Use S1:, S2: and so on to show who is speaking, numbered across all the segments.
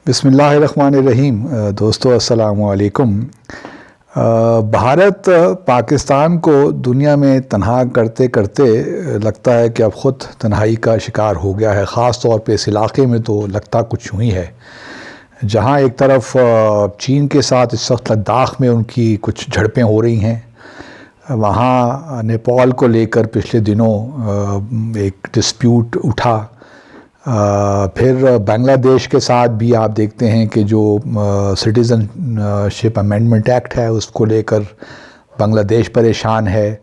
S1: بسم اللہ الرحمن الرحیم۔ دوستو السلام علیکم۔ بھارت پاکستان کو دنیا میں تنہا کرتے کرتے لگتا ہے کہ اب خود تنہائی کا شکار ہو گیا ہے، خاص طور پہ اس علاقے میں تو لگتا کچھ یوں ہی ہے، جہاں ایک طرف چین کے ساتھ اس وقت لداخ میں ان کی کچھ جھڑپیں ہو رہی ہیں، وہاں نیپال کو لے کر پچھلے دنوں ایک ڈسپیوٹ اٹھا، پھر بنگلہ دیش کے ساتھ بھی آپ دیکھتے ہیں کہ جو سٹیزن شپ امینڈمنٹ ایکٹ ہے اس کو لے کر بنگلہ دیش پریشان ہے،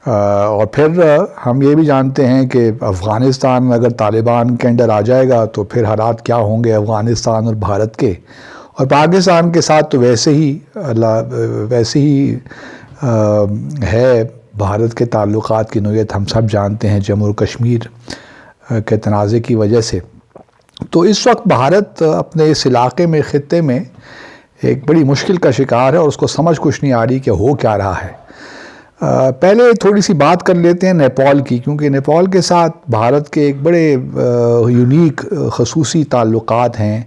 S1: اور پھر ہم یہ بھی جانتے ہیں کہ افغانستان اگر طالبان کے انڈر آ جائے گا تو پھر حالات کیا ہوں گے افغانستان اور بھارت کے، اور پاکستان کے ساتھ تو ویسے ہی ہے بھارت کے تعلقات کی نوعیت ہم سب جانتے ہیں جموں و کشمیر کے تنازع کی وجہ سے۔ تو اس وقت بھارت اپنے اس علاقے میں، خطے میں ایک بڑی مشکل کا شکار ہے اور اس کو سمجھ کچھ نہیں آ رہی کہ ہو کیا رہا ہے۔ پہلے تھوڑی سی بات کر لیتے ہیں نیپال کی، کیونکہ نیپال کے ساتھ بھارت کے ایک بڑے یونیک خصوصی تعلقات ہیں۔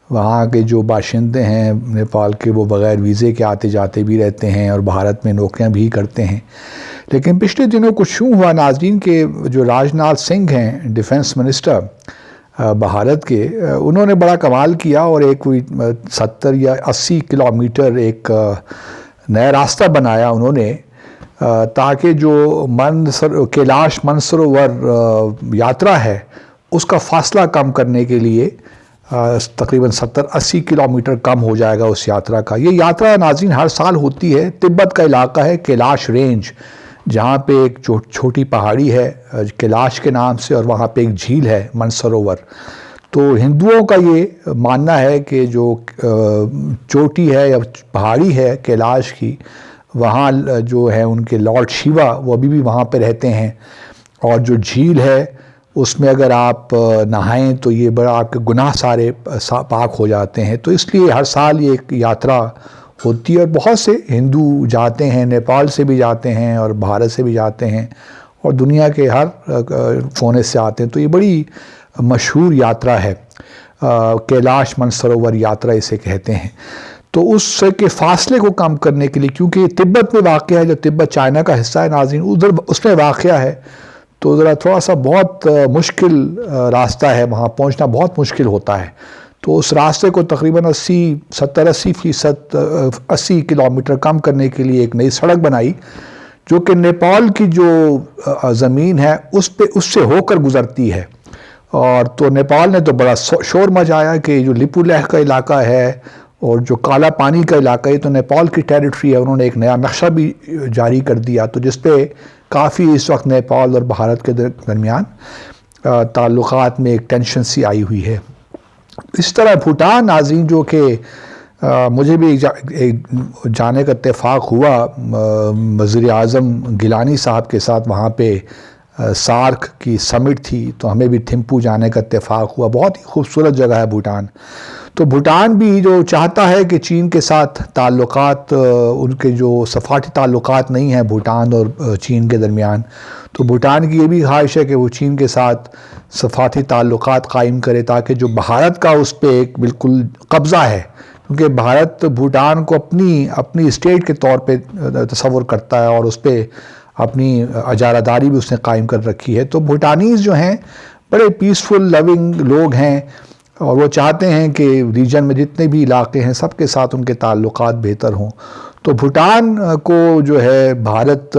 S1: وہاں کے جو باشندے ہیں نیپال کے، وہ بغیر ویزے کے آتے جاتے بھی رہتے ہیں اور بھارت میں نوکریاں بھی کرتے ہیں۔ لیکن پچھلے دنوں کچھ یوں ہوا ناظرین کہ جو راجناتھ سنگھ ہیں ڈیفنس منسٹر بھارت کے، انہوں نے بڑا کمال کیا اور ایک کوئی 70 یا 80 کلومیٹر ایک نیا راستہ بنایا انہوں نے، تاکہ جو کیلاش مانسروور یاترا ہے اس کا فاصلہ کم کرنے کے لیے تقریباً 70-80 کلومیٹر کم ہو جائے گا اس یاترا کا۔ یہ یاترا ناظرین ہر سال ہوتی ہے، تبت کا علاقہ ہے کیلاش رینج، جہاں پہ ایک چھوٹی پہاڑی ہے کیلاش کے نام سے، اور وہاں پہ ایک جھیل ہے مانسروور۔ تو ہندوؤں کا یہ ماننا ہے کہ جو چوٹی ہے یا پہاڑی ہے کیلاش کی، وہاں جو ہے ان کے لارڈ شیوا وہ ابھی بھی وہاں پہ رہتے ہیں، اور جو جھیل ہے اس میں اگر آپ نہائیں تو یہ بڑا آپ کے گناہ سارے پاک ہو جاتے ہیں۔ تو اس لیے ہر سال یہ ایک یاترا ہوتی ہے اور بہت سے ہندو جاتے ہیں، نیپال سے بھی جاتے ہیں اور بھارت سے بھی جاتے ہیں اور دنیا کے ہر کونے سے آتے ہیں۔ تو یہ بڑی مشہور یاترا ہے، کیلاش مانسروور یاترا اسے کہتے ہیں۔ تو اس کے فاصلے کو کم کرنے کے لیے، کیونکہ یہ تبت میں واقع ہے، جو تبت چائنا کا حصہ ہے ناظرین، ادھر اس میں واقع ہے، تو ذرا تھوڑا سا بہت مشکل راستہ ہے، وہاں پہنچنا بہت مشکل ہوتا ہے۔ تو اس راستے کو تقریباً 80 کلومیٹر کم کرنے کے لیے ایک نئی سڑک بنائی، جو کہ نیپال کی جو زمین ہے اس سے ہو کر گزرتی ہے۔ اور تو نیپال نے تو بڑا شور مچایا کہ جو لیپو لیح کا علاقہ ہے اور جو کالا پانی کا علاقہ ہے تو نیپال کی ٹیریٹری ہے۔ انہوں نے ایک نیا نقشہ بھی جاری کر دیا، تو جس پہ کافی اس وقت نیپال اور بھارت کے درمیان تعلقات میں ایک ٹینشن سی آئی ہوئی ہے۔ اس طرح بھوٹان ناظرین، جو کہ مجھے بھی جانے کا اتفاق ہوا وزیر اعظم گیلانی صاحب کے ساتھ، وہاں پہ سارک کی سمٹ تھی تو ہمیں بھی تھمپو جانے کا اتفاق ہوا۔ بہت ہی خوبصورت جگہ ہے بھوٹان۔ تو بھوٹان بھی جو چاہتا ہے کہ چین کے ساتھ تعلقات، ان کے جو سفارتی تعلقات نہیں ہیں بھوٹان اور چین کے درمیان، تو بھوٹان کی یہ بھی خواہش ہے کہ وہ چین کے ساتھ سفارتی تعلقات قائم کرے، تاکہ جو بھارت کا اس پہ ایک بالکل قبضہ ہے، کیونکہ بھارت بھوٹان کو اپنی اسٹیٹ کے طور پہ تصور کرتا ہے اور اس پہ اپنی اجارہ داری بھی اس نے قائم کر رکھی ہے۔ تو بھوٹانیز جو ہیں بڑے پیسفل لونگ لوگ ہیں، اور وہ چاہتے ہیں کہ ریجن میں جتنے بھی علاقے ہیں سب کے ساتھ ان کے تعلقات بہتر ہوں۔ تو بھوٹان کو جو ہے بھارت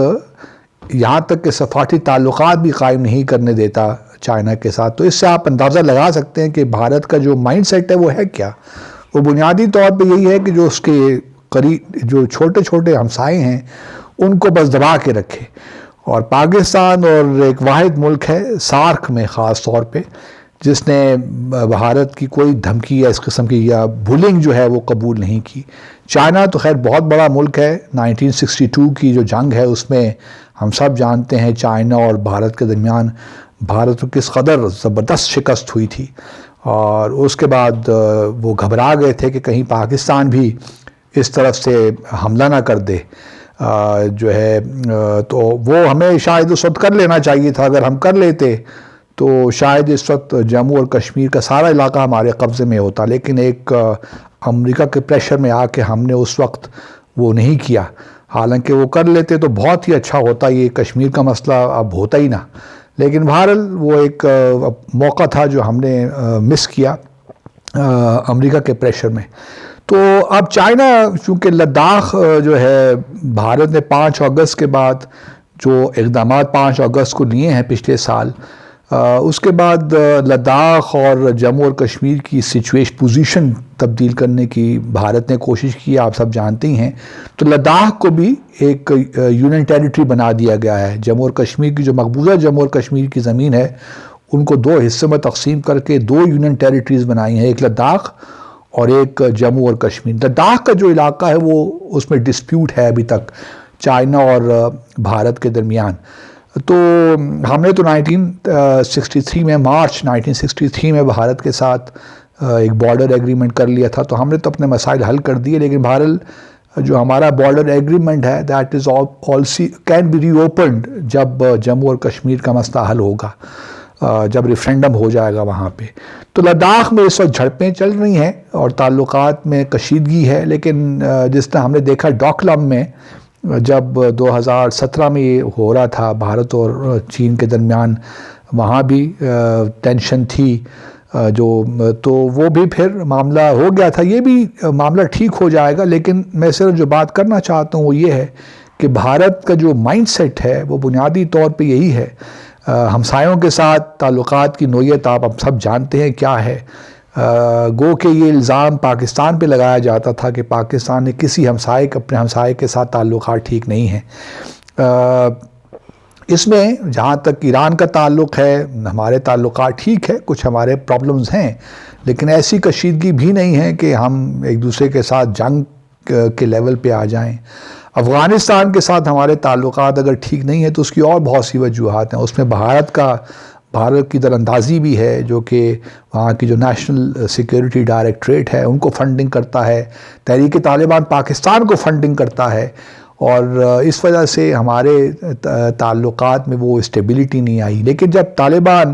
S1: یہاں تک کہ سفارتی تعلقات بھی قائم نہیں کرنے دیتا چائنا کے ساتھ۔ تو اس سے آپ اندازہ لگا سکتے ہیں کہ بھارت کا جو مائنڈ سیٹ ہے وہ ہے کیا۔ وہ بنیادی طور پہ یہی ہے کہ جو اس کے قریب جو چھوٹے چھوٹے ہمسائے ہیں ان کو بس دبا کے رکھے، اور پاکستان اور ایک واحد ملک ہے سارک میں خاص طور پہ جس نے بھارت کی کوئی دھمکی یا اس قسم کی یا بولنگ جو ہے وہ قبول نہیں کی۔ چائنا تو خیر بہت بڑا ملک ہے، 1962 کی جو جنگ ہے اس میں ہم سب جانتے ہیں چائنا اور بھارت کے درمیان بھارت کو کس قدر زبردست شکست ہوئی تھی، اور اس کے بعد وہ گھبرا گئے تھے کہ کہیں پاکستان بھی اس طرف سے حملہ نہ کر دے جو ہے، تو وہ ہمیں شاید اس وقت کر لینا چاہیے تھا۔ اگر ہم کر لیتے تو شاید اس وقت جموں اور کشمیر کا سارا علاقہ ہمارے قبضے میں ہوتا، لیکن ایک امریکہ کے پریشر میں آ کے ہم نے اس وقت وہ نہیں کیا، حالانکہ وہ کر لیتے تو بہت ہی اچھا ہوتا، یہ کشمیر کا مسئلہ اب ہوتا ہی نہ، لیکن بہرحال وہ ایک موقع تھا جو ہم نے مس کیا امریکہ کے پریشر میں۔ تو اب چائنا چونکہ لداخ جو ہے بھارت نے 5 اگست کے بعد جو اقدامات 5 اگست کو لیے ہیں پچھلے سال، اس کے بعد لداخ اور جموں اور کشمیر کی پوزیشن تبدیل کرنے کی بھارت نے کوشش کی، آپ سب جانتے ہی ہیں۔ تو لداخ کو بھی ایک یونین ٹیریٹری بنا دیا گیا ہے۔ جموں اور کشمیر کی جو مقبوضہ جموں اور کشمیر کی زمین ہے ان کو 2 حصوں میں تقسیم کر کے 2 یونین ٹیریٹریز بنائی ہیں، ایک لداخ اور ایک جموں اور کشمیر۔ لداخ کا جو علاقہ ہے وہ اس میں ڈسپیوٹ ہے ابھی تک چائنا اور بھارت کے درمیان۔ تو ہم نے تو 1963 میں مارچ 1963 میں بھارت کے ساتھ ایک بارڈر ایگریمنٹ کر لیا تھا، تو ہم نے تو اپنے مسائل حل کر دیے، لیکن بہرحال جو ہمارا بارڈر ایگریمنٹ ہے that is also can be reopened جب جموں اور کشمیر کا مسئلہ حل ہوگا، جب ریفرینڈم ہو جائے گا وہاں پہ۔ تو لداخ میں اس وقت جھڑپیں چل رہی ہیں اور تعلقات میں کشیدگی ہے، لیکن جس طرح ہم نے دیکھا ڈوکلم میں جب 2017 میں یہ ہو رہا تھا بھارت اور چین کے درمیان، وہاں بھی ٹینشن تھی تو وہ بھی پھر معاملہ ہو گیا تھا، یہ بھی معاملہ ٹھیک ہو جائے گا۔ لیکن میں صرف جو بات کرنا چاہتا ہوں وہ یہ ہے کہ بھارت کا جو مائنڈ سیٹ ہے وہ بنیادی طور پہ یہی ہے، ہمسایوں کے ساتھ تعلقات کی نوعیت آپ اب سب جانتے ہیں کیا ہے۔ گو کہ یہ الزام پاکستان پہ لگایا جاتا تھا کہ پاکستان نے کسی اپنے ہمسائے کے ساتھ تعلقات ٹھیک نہیں ہیں۔ اس میں جہاں تک ایران کا تعلق ہے ہمارے تعلقات ٹھیک ہے، کچھ ہمارے پرابلمز ہیں، لیکن ایسی کشیدگی بھی نہیں ہے کہ ہم ایک دوسرے کے ساتھ جنگ کے لیول پہ آ جائیں۔ افغانستان کے ساتھ ہمارے تعلقات اگر ٹھیک نہیں ہیں تو اس کی اور بہت سی وجوہات ہیں، اس میں بھارت کی در اندازی بھی ہے، جو کہ وہاں کی جو نیشنل سیکیورٹی ڈائریکٹریٹ ہے ان کو فنڈنگ کرتا ہے، تحریک طالبان پاکستان کو فنڈنگ کرتا ہے، اور اس وجہ سے ہمارے تعلقات میں وہ اسٹیبلٹی نہیں آئی۔ لیکن جب طالبان،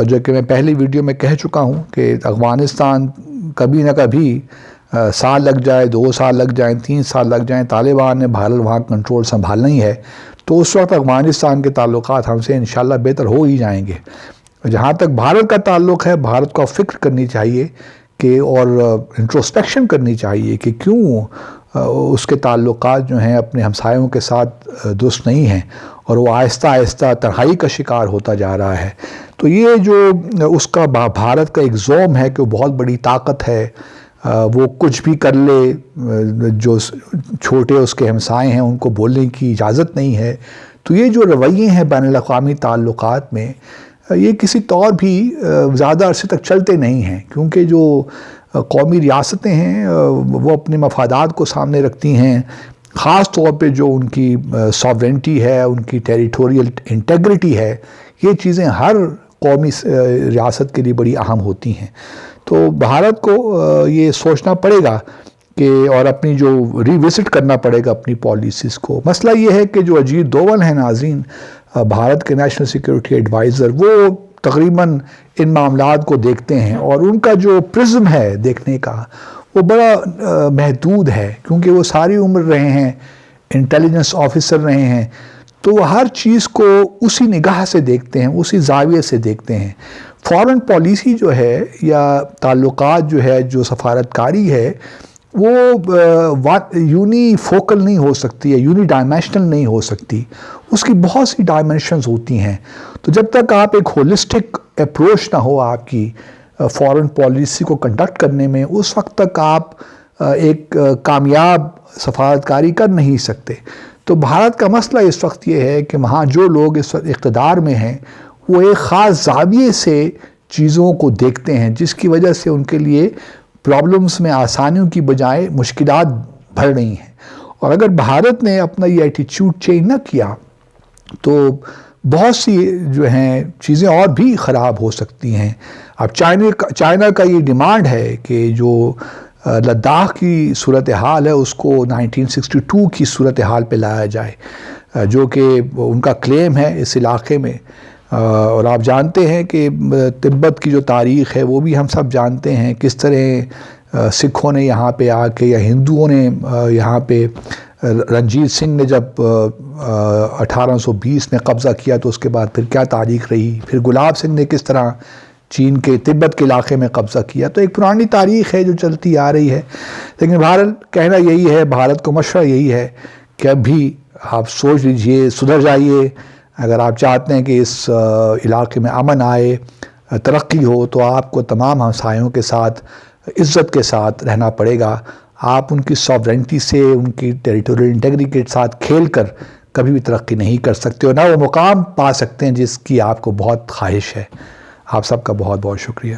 S1: جو کہ میں پہلی ویڈیو میں کہہ چکا ہوں کہ افغانستان کبھی نہ کبھی سال لگ جائے، 2 سال لگ جائیں، 3 سال لگ جائیں، طالبان نے بہرحال وہاں کنٹرول سنبھالنا ہی ہے، تو اس وقت افغانستان کے تعلقات ہم سے انشاءاللہ بہتر ہو ہی جائیں گے۔ جہاں تک بھارت کا تعلق ہے، بھارت کو فکر کرنی چاہیے کہ اور انٹروسپیکشن کرنی چاہیے کہ کیوں اس کے تعلقات جو ہیں اپنے ہمسایوں کے ساتھ درست نہیں ہیں، اور وہ آہستہ آہستہ تنہائی کا شکار ہوتا جا رہا ہے۔ تو یہ جو اس کا بھارت کا ایک زوم ہے کہ وہ بہت بڑی طاقت ہے، وہ کچھ بھی کر لے، جو چھوٹے اس کے ہمسائے ہیں ان کو بولنے کی اجازت نہیں ہے، تو یہ جو رویے ہیں بین الاقوامی تعلقات میں، یہ کسی طور بھی زیادہ عرصے تک چلتے نہیں ہیں، کیونکہ جو قومی ریاستیں ہیں وہ اپنے مفادات کو سامنے رکھتی ہیں، خاص طور پہ جو ان کی ساورینٹی ہے، ان کی ٹیریٹوریل انٹیگریٹی ہے، یہ چیزیں ہر قومی ریاست کے لیے بڑی اہم ہوتی ہیں۔ تو بھارت کو یہ سوچنا پڑے گا کہ اور اپنی جو ری وزٹ کرنا پڑے گا اپنی پالیسیز کو۔ مسئلہ یہ ہے کہ جو اجیت دوول ہیں ناظرین، بھارت کے نیشنل سیکیورٹی ایڈوائزر، وہ تقریباً ان معاملات کو دیکھتے ہیں، اور ان کا جو پرزم ہے دیکھنے کا وہ بڑا محدود ہے، کیونکہ وہ ساری عمر رہے ہیں، انٹیلیجنس آفیسر رہے ہیں، تو وہ ہر چیز کو اسی نگاہ سے دیکھتے ہیں، اسی زاویے سے دیکھتے ہیں۔ فارن پالیسی جو ہے یا تعلقات جو ہے، جو سفارتکاری ہے، وہ یونی فوکل نہیں ہو سکتی ہے، یونی ڈائمینشنل نہیں ہو سکتی، اس کی بہت سی ڈائمینشنز ہوتی ہیں۔ تو جب تک آپ ایک ہولسٹک اپروچ نہ ہو آپ کی فارن پالیسی کو کنڈکٹ کرنے میں، اس وقت تک آپ ایک کامیاب سفارتکاری کر نہیں سکتے۔ تو بھارت کا مسئلہ اس وقت یہ ہے کہ وہاں جو لوگ اس وقت اقتدار میں ہیں وہ ایک خاص زاویے سے چیزوں کو دیکھتے ہیں، جس کی وجہ سے ان کے لیے پرابلمز میں آسانیوں کی بجائے مشکلات بڑھ رہی ہیں۔ اور اگر بھارت نے اپنا یہ ایٹیچیوڈ چینج نہ کیا تو بہت سی جو ہیں چیزیں اور بھی خراب ہو سکتی ہیں۔ اب چائنا کا یہ ڈیمانڈ ہے کہ جو لداخ کی صورتحال ہے اس کو 1962 کی صورتحال پہ لایا جائے، جو کہ ان کا کلیم ہے اس علاقے میں اور آپ جانتے ہیں کہ تبت کی جو تاریخ ہے وہ بھی ہم سب جانتے ہیں، کس طرح سکھوں نے یہاں پہ آ کے یا ہندوؤں نے یہاں پہ رنجیت سنگھ نے جب 1820 میں قبضہ کیا تو اس کے بعد پھر کیا تاریخ رہی، پھر گلاب سنگھ نے کس طرح چین کے تبت کے علاقے میں قبضہ کیا. تو ایک پرانی تاریخ ہے جو چلتی آ رہی ہے. لیکن بہرحال کہنا یہی ہے، بھارت کو مشورہ یہی ہے کہ اب بھی آپ سوچ لیجئے، سدھر جائیے. اگر آپ چاہتے ہیں کہ اس علاقے میں امن آئے، ترقی ہو، تو آپ کو تمام ہمسایوں کے ساتھ عزت کے ساتھ رہنا پڑے گا. آپ ان کی ساورینٹی سے، ان کی ٹیریٹوریل انٹیگریٹی کے ساتھ کھیل کر کبھی بھی ترقی نہیں کر سکتے، اور نہ وہ مقام پا سکتے ہیں جس کی آپ کو بہت خواہش ہے. آپ سب کا بہت بہت شکریہ.